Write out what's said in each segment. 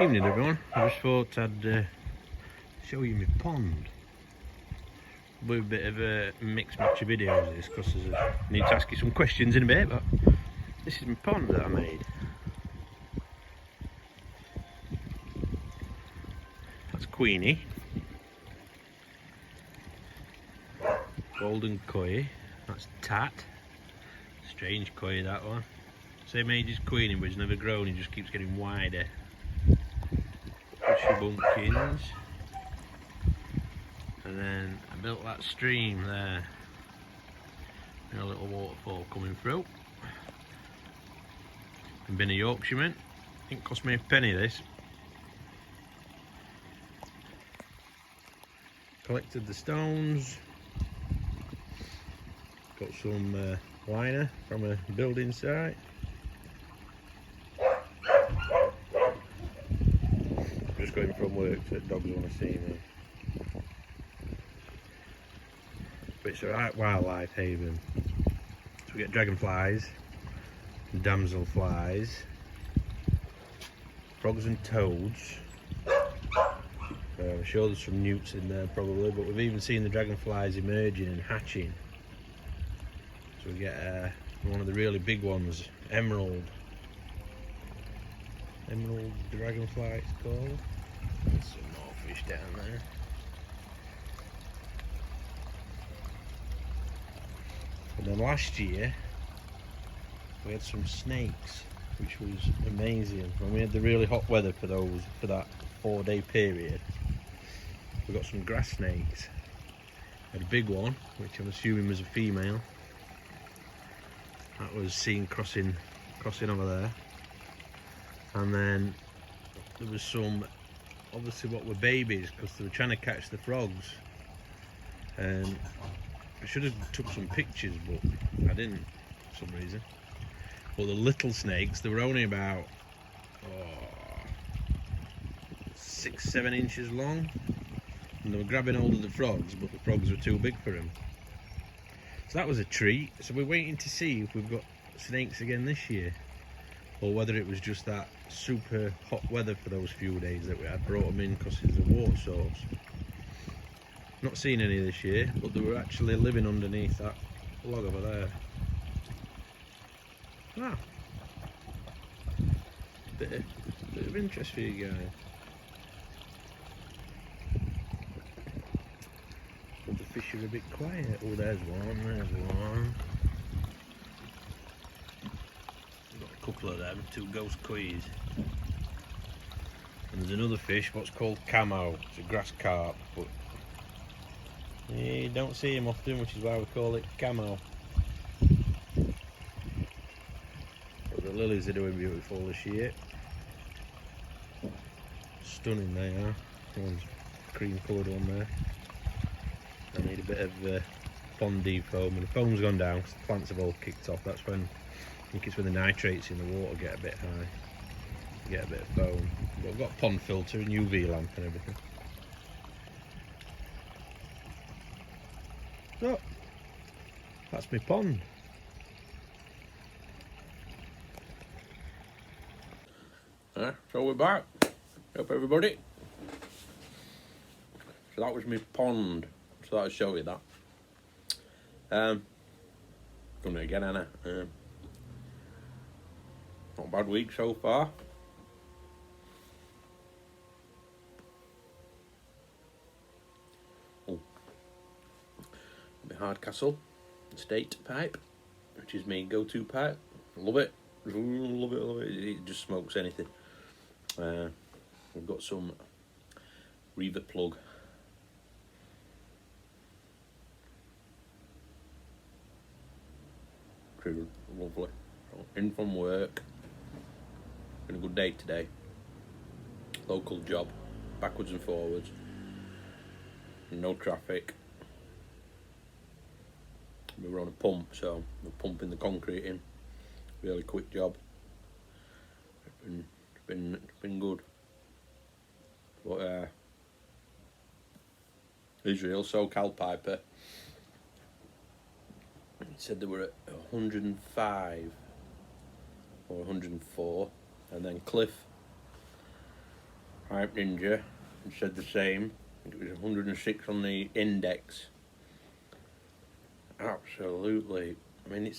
Evening everyone, I just thought I'd show you my pond. With a bit of a mixed match of videos this, because I need to ask you some questions in a bit, but this is my pond that I made. That's Queenie. Golden koi, that's Tat. Strange koi that one. Same age as Queenie, but he's never grown, he just keeps getting wider. Bushy bumpkins. And then I built that stream there. And a little waterfall coming through. And been a Yorkshireman. Didn't cost me a penny this. Collected the stones. Got some liner from a building site. Just going from work so that dogs want to see me. But it's a right wildlife haven. So we get dragonflies, damselflies, frogs and toads. I'm sure there's some newts in there probably, but we've even seen the dragonflies emerging and hatching. So we get one of the really big ones, emerald dragonfly it's called. There's some more fish down there. And then last year we had some snakes, which was amazing. When we had the really hot weather for that 4-day period, we got some grass snakes. We had a big one, which I'm assuming was a female. That was seen crossing over there. And then there was some, obviously what were babies, because they were trying to catch the frogs. And I should have took some pictures, but I didn't for some reason. But the little snakes, they were only about 6-7 inches long, and they were grabbing hold of the frogs, but the frogs were too big for them. So that was a treat. So we're waiting to see if we've got snakes again this year, or whether it was just that super hot weather for those few days that we had brought them in because it's a water source. Not seen any this year, but they were actually living underneath that log over there. Ah, bit of interest for you guys. But the fish are a bit quiet. Oh, there's one. We've got a couple of them, 2 ghost kois. And there's another fish, what's called camo. It's a grass carp, but you don't see him often, which is why we call it camo. But the lilies are doing beautiful this year. Stunning they are. One's cream coloured one there. I need a bit of pond defoam, and the foam's gone down because the plants have all kicked off. That's when, I think it's when the nitrates in the water get a bit high. You get a bit of foam. But I've got a pond filter and UV lamp and everything. So, that's my pond. So we're back. Up everybody. So that was my pond. So that'll show you that. Done it again, Anna. Not a bad week so far. Oh. My Hardcastle State pipe, which is my go-to pipe. Love it. Love it. It just smokes anything. We've got some Reaver plug. Lovely. In from work. Been a good day today. Local job. Backwards and forwards. No traffic. We were on a pump, so we're pumping the concrete in. Really quick job. It's been good. But Israel SoCal Piper said they were at 105 or 104, and then Cliff Hype Ninja and said the same. I think it was 106 on the index. Absolutely. I mean,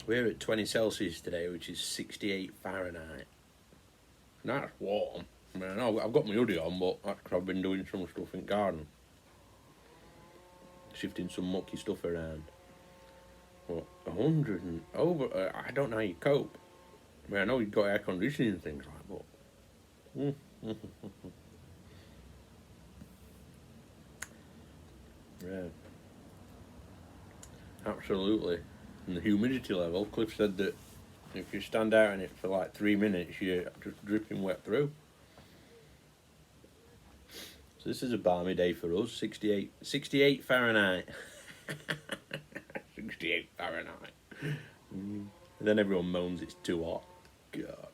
we're at 20 Celsius today, which is 68 Fahrenheit. And that's warm. I mean, I know I've got my hoodie on, but that's 'cause I've been doing some stuff in the garden. Shifting some mucky stuff around. But 100 and over, I don't know how you cope. I mean, I know you've got air conditioning and things like that, but... Yeah. Absolutely. And the humidity level, Cliff said that if you stand out in it for like 3 minutes, you're just dripping wet through. So this is a balmy day for us. 68 Fahrenheit. 68 Fahrenheit. And then everyone moans it's too hot. God.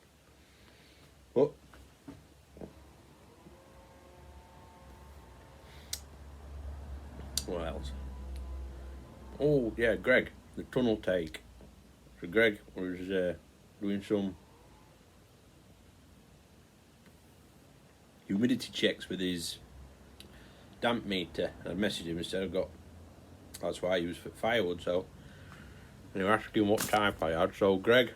But what else? Oh yeah, Greg, the tunnel take. So Greg was doing some humidity checks with his damp meter. I messaged him and said that's why I use firewood. So and he was asking what type I had. So Greg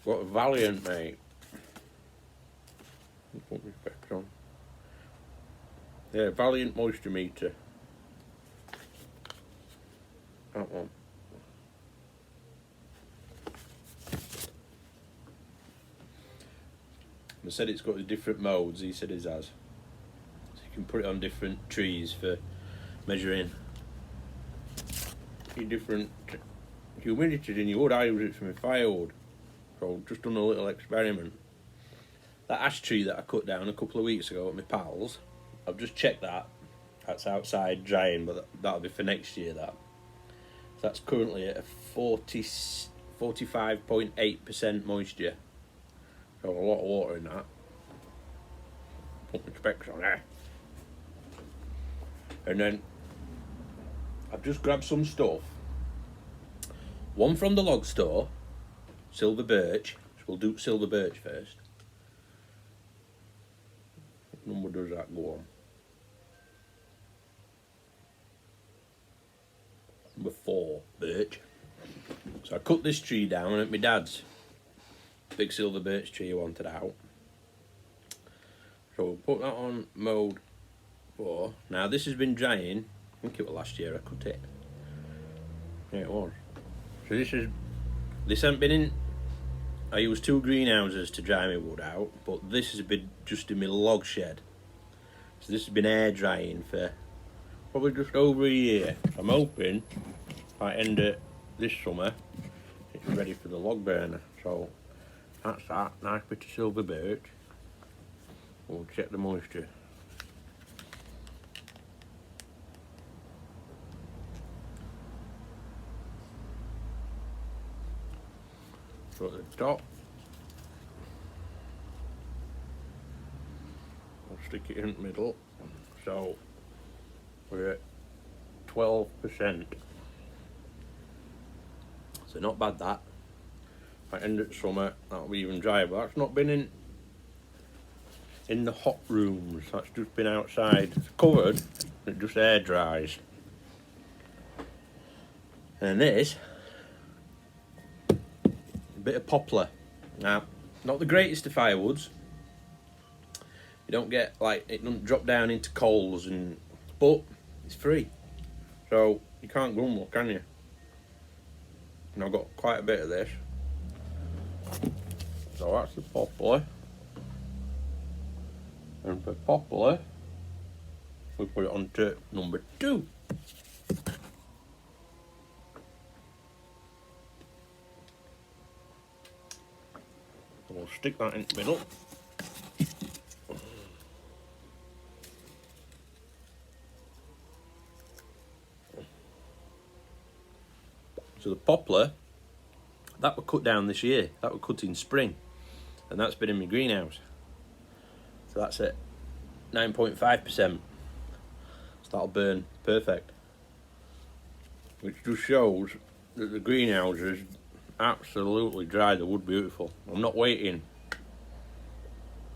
got a Valiant, mate. Put my specs on. Yeah, Valiant moisture meter. That one. I said it's got the different modes. He said his has. So you can put it on different trees for measuring your different humidities in your wood. I use it for my firewood. So just done a little experiment. That ash tree that I cut down a couple of weeks ago with my pals, I've just checked that. That's outside drying, but that'll be for next year. So that's currently at a 45.8% moisture. So a lot of water in that. Put my specs on there. And then I've just grabbed some stuff. One from the log store, silver birch. So we'll do silver birch first. What number does that go on? Number 4, birch. So I cut this tree down at my dad's. Big silver birch tree I wanted out. So we'll put that on mode 4. Now this has been drying. I think it was last year I cut it. Yeah, it was. So this hasn't been in. I used 2 greenhouses to dry my wood out, but this has been just in my log shed. So this has been air drying for probably just over a year. I'm hoping by end of this summer it's ready for the log burner. So that's that, nice bit of silver birch. We'll check the moisture. So at the top, I'll stick it in the middle. So we're at 12%. So not bad that. By end of summer, that'll be even drier, but that's not been in the hot rooms. That's just been outside. It's covered, it just air dries. And this, a bit of poplar. Now, not the greatest of firewoods. You don't get, like, it doesn't drop down into coals, but it's free. So you can't grumble, can you? And I've got quite a bit of this. So that's the poplar. And for poplar, we put it on to number 2. So we'll stick that in the middle. So the poplar, that was cut down this year. That was cut in spring. And that's been in my greenhouse. So that's at 9.5%. So that'll burn perfect. Which just shows that the greenhouse is absolutely dry the wood beautiful. I'm not waiting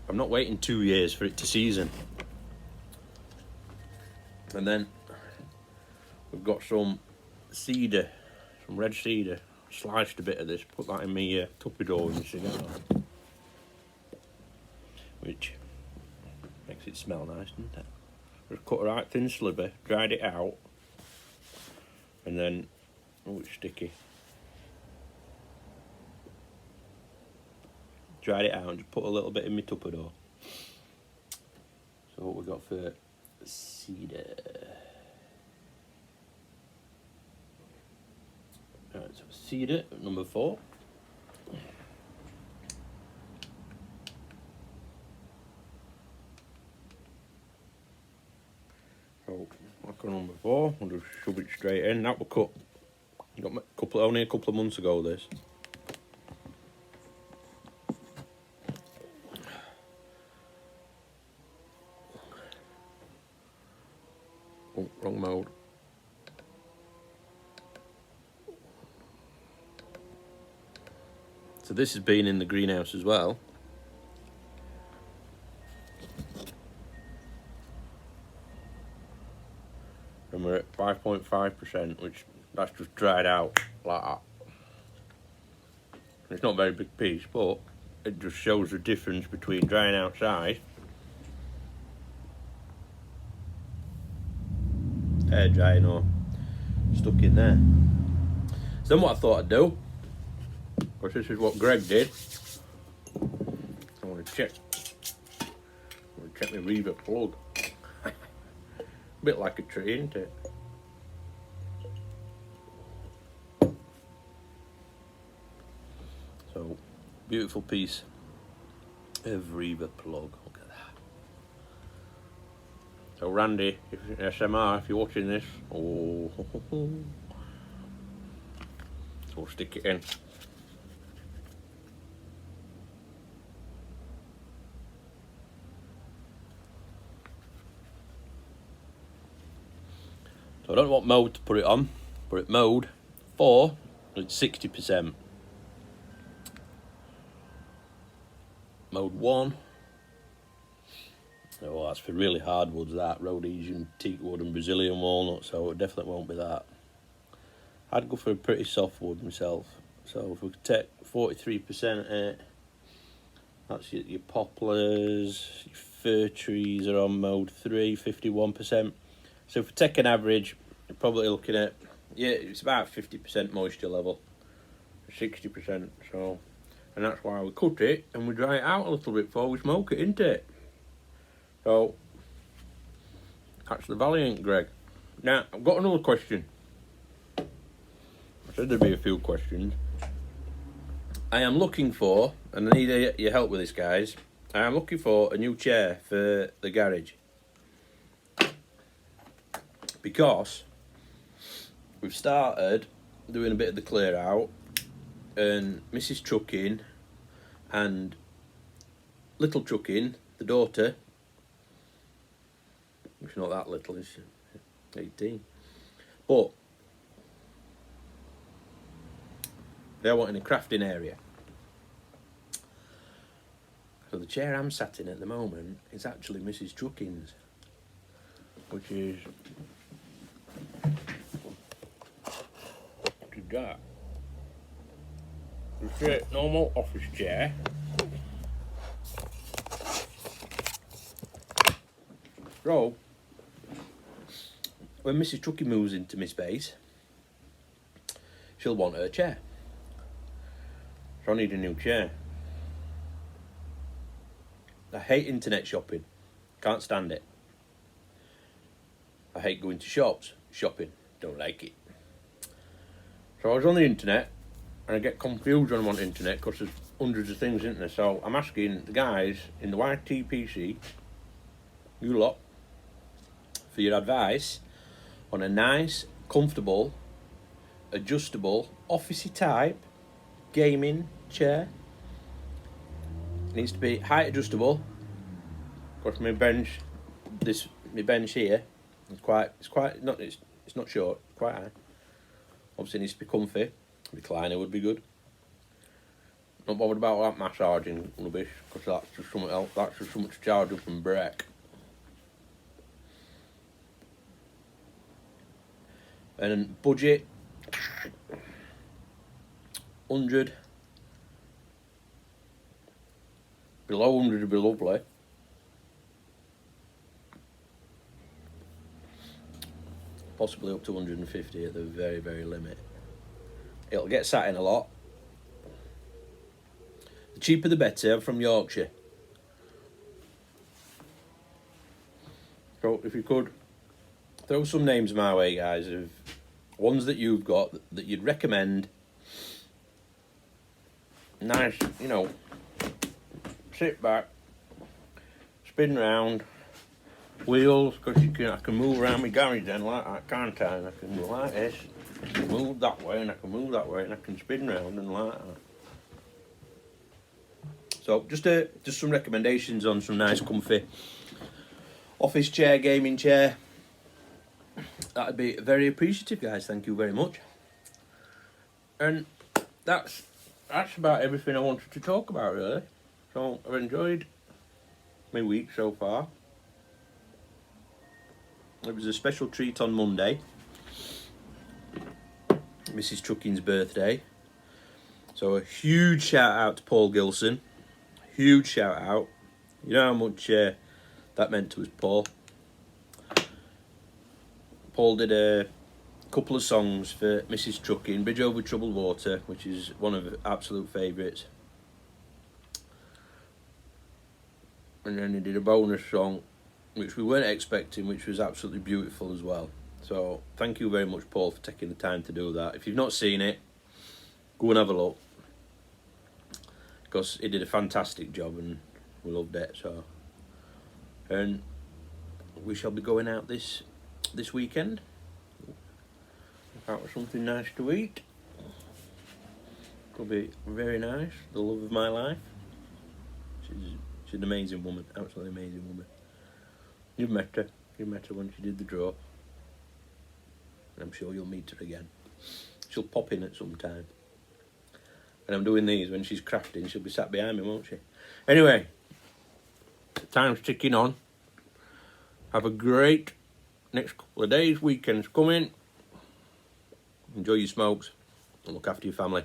I'm not waiting 2 years for it to season. And then we've got some cedar, some red cedar. Sliced a bit of this, put that in my Tupperware in the cigar, which makes it smell nice, doesn't it? Just cut a right thin sliver, dried it out, and then, oh, it's sticky. Dried it out and just put a little bit in my Tupperware. So what we got for cedar? Right, so cedar number 4. So marker number 4, we'll just shove it straight in. That will cut. Got only a couple of months ago. This. Oh, wrong mode. So this has been in the greenhouse as well. And we're at 5.5%, which that's just dried out like that. It's not a very big piece, but it just shows the difference between drying outside, air drying, or stuck in there. So then what I thought I'd do, because this is what Greg did, I want to check my Reaver plug. A bit like a tree, isn't it? So, beautiful piece of Reaver plug. Look at that. So Randy, SMR, if you're watching this, oh, so we'll stick it in. So I don't know what mode to put it on, but at mode 4, it's 60%. Mode 1, oh, that's for really hard woods, that Rhodesian teak wood and Brazilian walnut, so it definitely won't be that. I'd go for a pretty soft wood myself. So if we could take 43% of it, that's your poplars, your fir trees are on mode 3, 51%. So if we take an average, you're probably looking at, yeah, it's about 50% moisture level, 60%, so, and that's why we cut it and we dry it out a little bit before we smoke it, isn't it? So, that's the Valiant, Greg. Now, I've got another question. I said there'd be a few questions. I am looking for, and I need your help with this, guys, I am looking for a new chair for the garage. Because we've started doing a bit of the clear out, and Mrs. Trucking and Little Trucking, the daughter, which is not that little, is 18, but they're wanting a crafting area. So the chair I'm sat in at the moment is actually Mrs. Trucking's, which is that. It's a normal office chair. So, when Mrs. Trucking moves into my space, she'll want her chair. So I need a new chair. I hate internet shopping. Can't stand it. I hate going to shopping. Don't like it. So I was on the internet, and I get confused when I'm on the internet because there's hundreds of things, isn't there? So I'm asking the guys in the YTPC, you lot, for your advice on a nice, comfortable, adjustable, officey type gaming chair. It needs to be height adjustable. Of course, my bench here, it's not short, quite high. Obviously it needs to be comfy. Recliner would be good. Not bothered about that massaging rubbish, because that's just something else. That's just something to charge up and break. And then budget 100. Below 100 would be lovely. Possibly up to 150 at the very, very limit. It'll get sat in a lot. The cheaper the better. I'm from Yorkshire. So if you could throw some names my way, guys, of ones that you've got that you'd recommend. Nice, you know, sit back, spin round, wheels, because I can move around my garage then like that, can't I? And I can move like this, I can move that way, and I can move that way, and I can spin round and like that. So just some recommendations on some nice comfy office chair, gaming chair. That'd be very appreciative, guys. Thank you very much. And that's about everything I wanted to talk about, really. So I've enjoyed my week so far. It was a special treat on Monday, Mrs. Trucking's birthday. So a huge shout out to Paul Gilson. Huge shout out. You know how much that meant to us, Paul. Paul did a couple of songs for Mrs. Trucking, Bridge Over Troubled Water, which is one of her absolute favourites. And then he did a bonus song, which we weren't expecting, which was absolutely beautiful as well. So thank you very much, Paul, for taking the time to do that. If you've not seen it, go and have a look, because he did a fantastic job and we loved it. So, and we shall be going out this weekend. Out with something nice to eat. It'll be very nice. The love of my life. She's an amazing woman, absolutely amazing woman. You've met her. You met her when she did the draw. And I'm sure you'll meet her again. She'll pop in at some time. And I'm doing these when she's crafting. She'll be sat behind me, won't she? Anyway, time's ticking on. Have a great next couple of days. Weekend's coming. Enjoy your smokes and look after your family.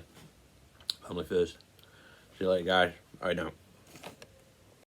Family first. See you later, guys. Bye now.